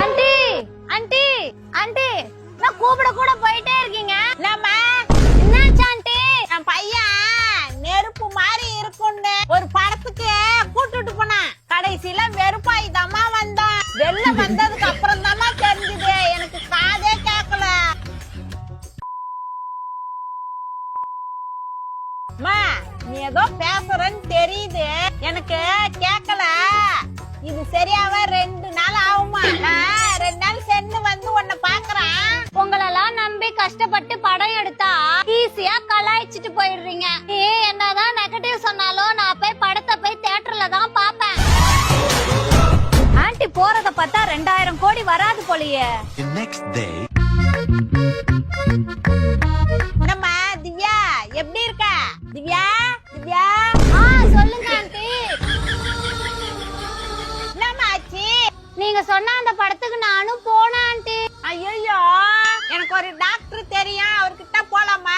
Aunty aunty aunty நான் கூப்பிட கூட போயிட்டே இருக்கீங்க. நம்ம என்னாச்சு ஆண்டி? என் பையன் நெருப்பு மாதிரி இருக்குன்னு ஒரு படத்துக்கு கூட்டுட்டு போனான். கடைசியில வெறுப்பாய் தாமா வந்தான். வெளில வந்ததுக்கு அப்புறம் தாமா தெரிஞ்சுது. எனக்கு காதே கேட்கல. அம்மா, நீ ஏதோ பேசுறன்னு தெரியுது, எனக்கு கேட்கல. இது சரியாவே 2 நாள் ஆகுமா? நான் 2 நாள் சென்று வந்து உன்னை பாக்குறேன். உங்களெல்லாம் நம்பி கஷ்டப்பட்டு படம் எடுத்தா ஈஸியா கலாய்ச்சிட்டு போயிடுறீங்க. நீ என்னதான் நெகட்டிவ் சொன்னாலும் நான் போய் படத்தை போய் தியேட்டர்ல தான் பாப்பேன். ஆண்டி போறத பார்த்தா 2000 கோடி வராது போலியே. நம்ம திவ்யா எப்படி இருக்க? திவ்யா திவ்யா சொல்லுங்க ஆண்டி. என்னம்மா ஆச்சு? நீங்க சொன்ன அந்த படத்துக்கு நானும் போனேன் ஆண்டி. ஐயோ, எனக்கு ஒரு டாக்டர் தெரியும், அவர்கிட்ட போலாமா?